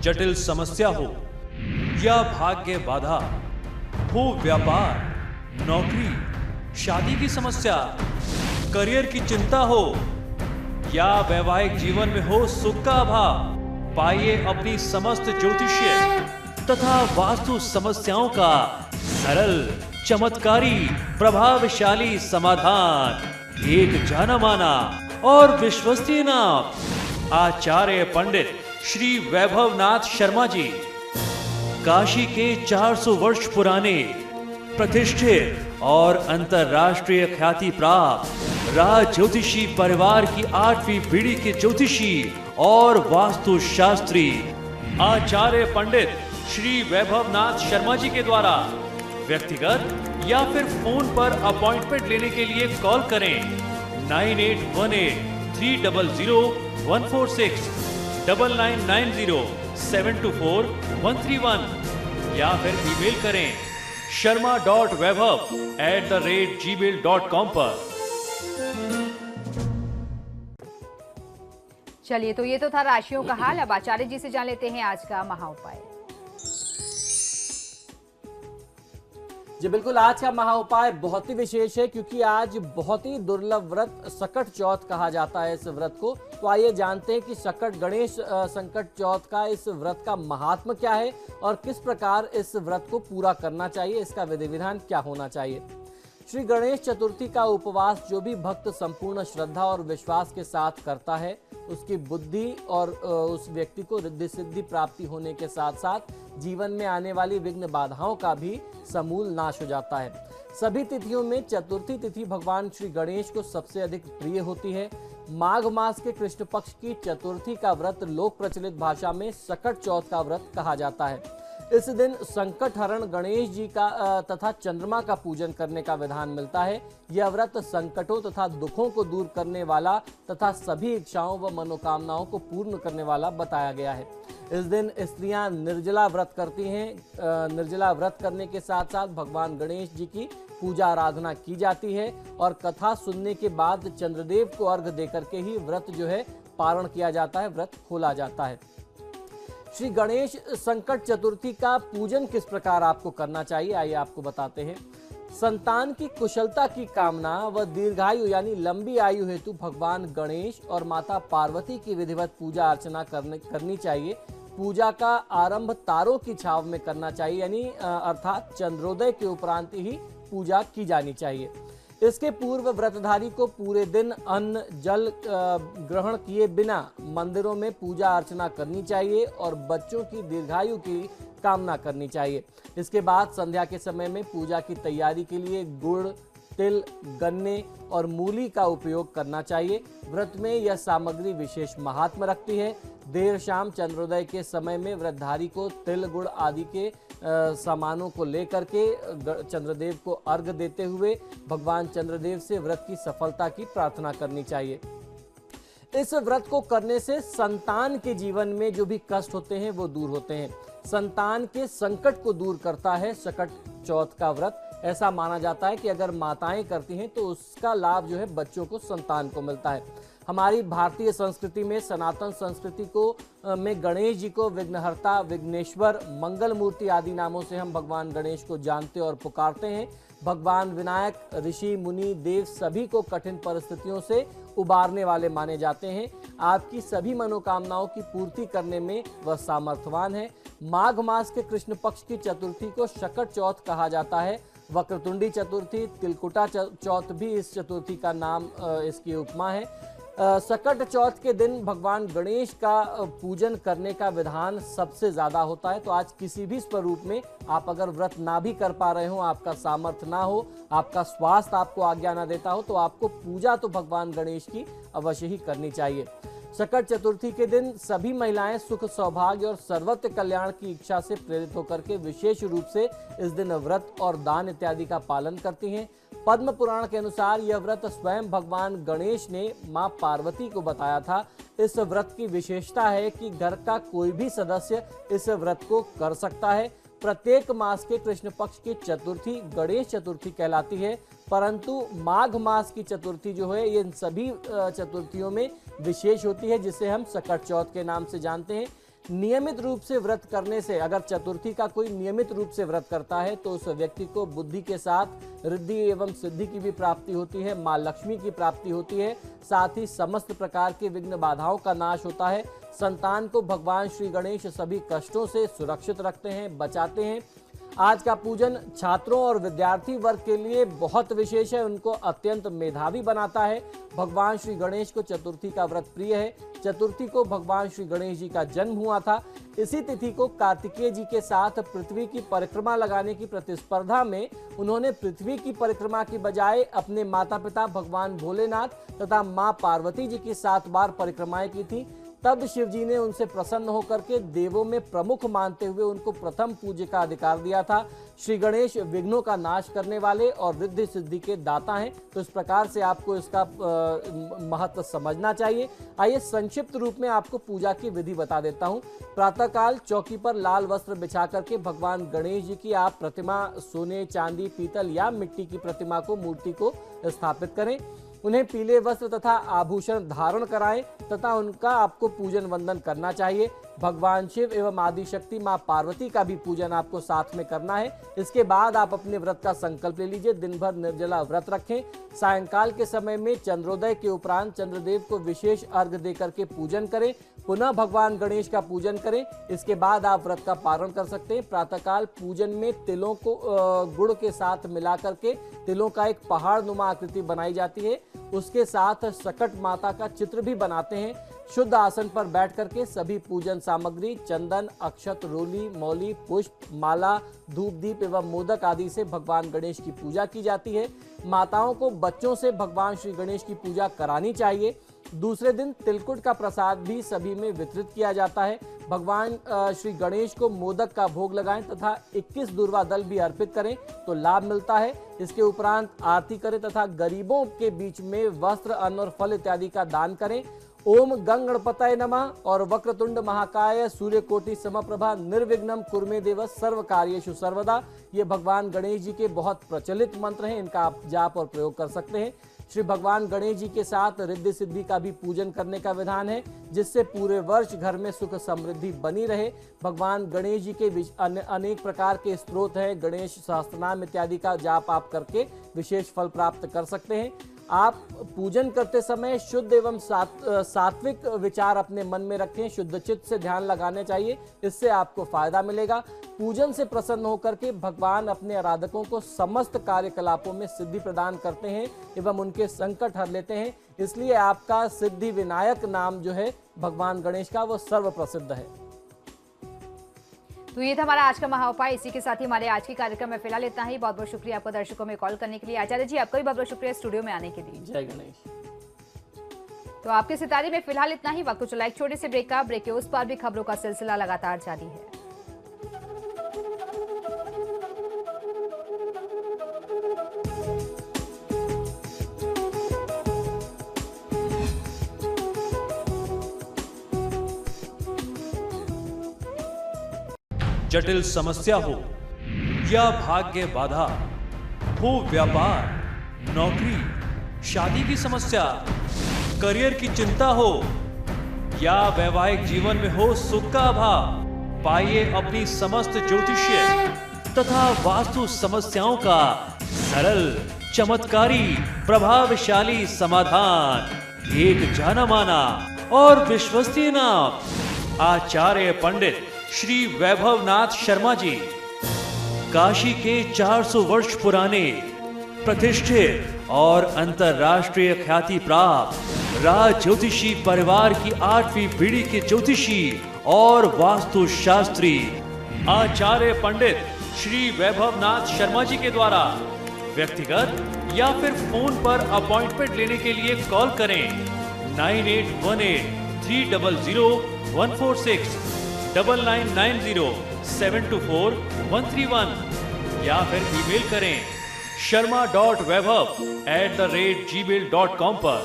जटिल समस्या हो या भाग्य बाधा, हो व्यापार, नौकरी, शादी की समस्या, करियर की चिंता हो या वैवाहिक जीवन में हो सुख का अभाव, पाइए अपनी समस्त ज्योतिषीय तथा वास्तु समस्याओं का सरल, चमत्कारी, प्रभावशाली समाधान। एक जाना माना और विश्वसनीय नाम, आचार्य पंडित श्री वैभवनाथ शर्मा जी, काशी के 400 वर्ष पुराने प्रतिष्ठित और अंतरराष्ट्रीय ख्याति प्राप्त राज ज्योतिषी परिवार की 8वीं पीढ़ी के ज्योतिषी और वास्तु शास्त्री आचार्य पंडित श्री वैभवनाथ शर्मा जी के द्वारा व्यक्तिगत या फिर फोन पर अपॉइंटमेंट लेने के लिए कॉल करें 9818300146, 9990724131 या फिर ईमेल करें sharma.vaibhav@gmail.com पर। चलिए, तो ये तो था राशियों का हाल। अब आचार्य जी से जान लेते हैं आज का महा उपाय। जी बिल्कुल, आज का महा उपाय बहुत ही विशेष है क्योंकि आज बहुत ही दुर्लभ व्रत सकट चौथ कहा जाता है इस व्रत को। तो आइए जानते हैं कि सकट गणेश संकट चौथ का इस व्रत का महात्म्य क्या है और किस प्रकार इस व्रत को पूरा करना चाहिए, इसका विधि विधान क्या होना चाहिए। श्री गणेश चतुर्थी का उपवास जो भी भक्त संपूर्ण श्रद्धा और विश्वास के साथ करता है, उसकी बुद्धि और उस व्यक्ति को रिद्धि सिद्धि प्राप्ति होने के साथ साथ जीवन में आने वाली विघ्न बाधाओं का भी समूल नाश हो जाता है। सभी तिथियों में चतुर्थी तिथि भगवान श्री गणेश को सबसे अधिक प्रिय होती है। माघ मास के कृष्ण पक्ष की चतुर्थी का व्रत लोक प्रचलित भाषा में सकट चौथ का व्रत कहा जाता है। इस दिन संकट हरण गणेश जी का तथा चंद्रमा का पूजन करने का विधान मिलता है। यह व्रत संकटों तथा दुखों को दूर करने वाला तथा सभी इच्छाओं व मनोकामनाओं को पूर्ण करने वाला बताया गया है। इस दिन स्त्रियां निर्जला व्रत करती हैं। निर्जला व्रत करने के साथ साथ भगवान गणेश जी की पूजा आराधना की जाती है और कथा सुनने के बाद चंद्रदेव को अर्घ देकर के ही व्रत जो है पारण किया जाता है, व्रत खोला जाता है। श्री गणेश संकट चतुर्थी का पूजन किस प्रकार आपको करना चाहिए, आइए आपको बताते हैं। संतान की कुशलता की कामना व दीर्घायु यानी लंबी आयु हेतु भगवान गणेश और माता पार्वती की विधिवत पूजा अर्चना करनी चाहिए। पूजा का आरंभ तारों की छाव में करना चाहिए, यानी अर्थात चंद्रोदय के उपरांत ही पूजा की जानी चाहिए। इसके पूर्व व्रतधारी को पूरे दिन अन्न जल ग्रहण किए बिना मंदिरों में पूजा अर्चना करनी चाहिए और बच्चों की दीर्घायु की कामना करनी चाहिए। इसके बाद संध्या के समय में पूजा की तैयारी के लिए गुड़, तिल, गन्ने और मूली का उपयोग करना चाहिए। व्रत में यह सामग्री विशेष महात्म्य रखती है। देर शाम चंद्रोदय के समय में व्रतधारी को तिल, गुड़ आदि के सामानों को लेकर के चंद्रदेव को अर्घ देते हुए भगवान चंद्रदेव से व्रत की सफलता की प्रार्थना करनी चाहिए। इस व्रत को करने से संतान के जीवन में जो भी कष्ट होते हैं वो दूर होते हैं। संतान के संकट को दूर करता है सकट चौथ का व्रत। ऐसा माना जाता है कि अगर माताएं करती हैं तो उसका लाभ जो है बच्चों को, संतान को मिलता है। हमारी भारतीय संस्कृति में, सनातन संस्कृति को में गणेश जी को विघ्नहर्ता, विघ्नेश्वर, मंगल मूर्ति आदि नामों से हम भगवान गणेश को जानते और पुकारते हैं। भगवान विनायक, ऋषि मुनि देव सभी को कठिन परिस्थितियों से उबारने वाले माने जाते हैं। आपकी सभी मनोकामनाओं की पूर्ति करने में वह सामर्थ्यवान है। माघ मास के कृष्ण पक्ष की चतुर्थी को शकट चौथ कहा जाता है। वक्रतुंडी चतुर्थी, तिलकुटा चौथ भी इस चतुर्थी का नाम, इसकी उपमा है। सकट चौथ के दिन भगवान गणेश का पूजन करने का विधान सबसे ज्यादा होता है। तो आज किसी भी स्वरूप में आप अगर व्रत ना भी कर पा रहे हो, आपका सामर्थ्य ना हो, आपका स्वास्थ्य आपको आज्ञा ना देता हो, तो आपको पूजा तो भगवान गणेश की अवश्य ही करनी चाहिए। सकट चतुर्थी के दिन सभी महिलाएं सुख, सौभाग्य और सर्वत्र कल्याण की इच्छा से प्रेरित होकर के विशेष रूप से इस दिन व्रत और दान इत्यादि का पालन करती हैं। पद्म पुराण के अनुसार यह व्रत स्वयं भगवान गणेश ने मां पार्वती को बताया था। इस व्रत की विशेषता है कि घर का कोई भी सदस्य इस व्रत को कर सकता है। प्रत्येक मास के कृष्ण पक्ष की चतुर्थी गणेश चतुर्थी कहलाती है, परंतु माघ मास की चतुर्थी जो है ये इन सभी चतुर्थियों में विशेष होती है, जिसे हम सकट चौथ के नाम से जानते हैं। नियमित रूप से व्रत करने से, अगर चतुर्थी का कोई नियमित रूप से व्रत करता है तो उस व्यक्ति को बुद्धि के साथ रिद्धि एवं सिद्धि की भी प्राप्ति होती है, माँ लक्ष्मी की प्राप्ति होती है, साथ ही समस्त प्रकार के विघ्न बाधाओं का नाश होता है। संतान को भगवान श्री गणेश सभी कष्टों से सुरक्षित रखते हैं, बचाते हैं। आज का पूजन छात्रों और विद्यार्थी वर्ग के लिए बहुत विशेष है, उनको अत्यंत मेधावी बनाता है। भगवान श्री गणेश को चतुर्थी का व्रत प्रिय है। चतुर्थी को भगवान श्री गणेश जी का जन्म हुआ था। इसी तिथि को कार्तिकेय जी के साथ पृथ्वी की परिक्रमा लगाने की प्रतिस्पर्धा में उन्होंने पृथ्वी की परिक्रमा की बजाय अपने माता पिता भगवान भोलेनाथ तथा मां पार्वती जी की 7 बार परिक्रमाएं की थी। तब शिव जी ने उनसे प्रसन्न होकर के देवों में प्रमुख मानते हुए उनको प्रथम पूज्य का अधिकार दिया था। श्री गणेश विघ्नों का नाश करने वाले और रिद्धि सिद्धि के दाता हैं, तो इस प्रकार से आपको इसका महत्व समझना चाहिए। आइए संक्षिप्त रूप में आपको पूजा की विधि बता देता हूं। प्रातःकाल चौकी पर लाल वस्त्र बिछा करके भगवान गणेश जी की आप प्रतिमा सोने, चांदी, पीतल या मिट्टी की प्रतिमा को, मूर्ति को स्थापित करें। उन्हें पीले वस्त्र तथा आभूषण धारण कराएं तथा उनका आपको पूजन वंदन करना चाहिए। भगवान शिव एवं आदि शक्ति मां पार्वती का भी पूजन आपको साथ में करना है। इसके बाद आप अपने व्रत का संकल्प ले लीजिए, दिन भर निर्जला व्रत रखें। सायंकाल के समय में चंद्रोदय के उपरांत चंद्रदेव को विशेष अर्घ्य देकर के पूजन करें। पुनः भगवान गणेश का पूजन करें। इसके बाद आप व्रत का पारण कर सकते हैं। प्रातःकाल पूजन में तिलों को गुड़ के साथ मिला करके तिलों का एक पहाड़ नुमा आकृति बनाई जाती है। उसके साथ सकट माता का चित्र भी बनाते हैं। शुद्ध आसन पर बैठ करके सभी पूजन सामग्री चंदन, अक्षत, रोली, मौली, पुष्प, माला, धूप दीप एवं मोदक आदि से भगवान गणेश की पूजा की जाती है। माताओं को बच्चों से भगवान श्री गणेश की पूजा करानी चाहिए। दूसरे दिन तिलकुट का प्रसाद भी सभी में वितरित किया जाता है। भगवान श्री गणेश को मोदक का भोग लगाएं तथा 21 दुर्वा दल भी अर्पित करें तो लाभ मिलता है। इसके उपरांत आरती करें तथा गरीबों के बीच में वस्त्र, अन्न और फल इत्यादि का दान करें। ओम गं गणपतये नमः और वक्रतुंड महाकाय सूर्यकोटि समप्रभा निर्विघ्नं कुरु देव सर्व कार्येषु सर्वदा, ये भगवान गणेश जी के बहुत प्रचलित मंत्र हैं। इनका आप जाप और प्रयोग कर सकते हैं। श्री भगवान गणेश जी के साथ रिद्धि सिद्धि का भी पूजन करने का विधान है, जिससे पूरे वर्ष घर में सुख समृद्धि बनी रहे। भगवान गणेश जी के अनेक प्रकार के स्तोत्र हैं। गणेश सहस्त्रनाम इत्यादि का जाप आप करके विशेष फल प्राप्त कर सकते हैं। आप पूजन करते समय शुद्ध एवं सात्विक विचार अपने मन में रखें। शुद्ध चित्त से ध्यान लगाने चाहिए, इससे आपको फायदा मिलेगा। पूजन से प्रसन्न होकर के भगवान अपने आराधकों को समस्त कार्यकलापों में सिद्धि प्रदान करते हैं एवं उनके संकट हर लेते हैं। इसलिए आपका सिद्धि विनायक नाम जो है भगवान गणेश का, वो सर्व प्रसिद्ध है। तो ये था हमारा आज का महाउपाय। इसी के साथ ही हमारे आज के कार्यक्रम में फिलहाल इतना ही। बहुत बहुत शुक्रिया आपको दर्शकों में कॉल करने के लिए। आचार्य जी, आपका भी बहुत बहुत शुक्रिया स्टूडियो में आने के लिए। जय गणेश। तो आपके सितारे में फिलहाल इतना ही। वक्त को चला एक छोटे से ब्रेक का। ब्रेक के उस पार भी खबरों का सिलसिला लगातार जारी है। जटिल समस्या हो या भाग्य बाधा हो, व्यापार, नौकरी, शादी की समस्या, करियर की चिंता हो या वैवाहिक जीवन में हो सुख का अभाव, पाइए अपनी समस्त ज्योतिषीय तथा वास्तु समस्याओं का सरल, चमत्कारी, प्रभावशाली समाधान। एक जाना माना और विश्वसनीय नाम, आचार्य पंडित श्री वैभवनाथ शर्मा जी। काशी के 400 वर्ष पुराने प्रतिष्ठित और अंतरराष्ट्रीय ख्याति प्राप्त राज ज्योतिषी परिवार की 8वीं पीढ़ी के ज्योतिषी और वास्तु शास्त्री आचार्य पंडित श्री वैभवनाथ शर्मा जी के द्वारा व्यक्तिगत या फिर फोन पर अपॉइंटमेंट लेने के लिए कॉल करें 9818 300 146 9990 724 131 या फिर ईमेल करें sharma.vaibhav@gmail.com पर।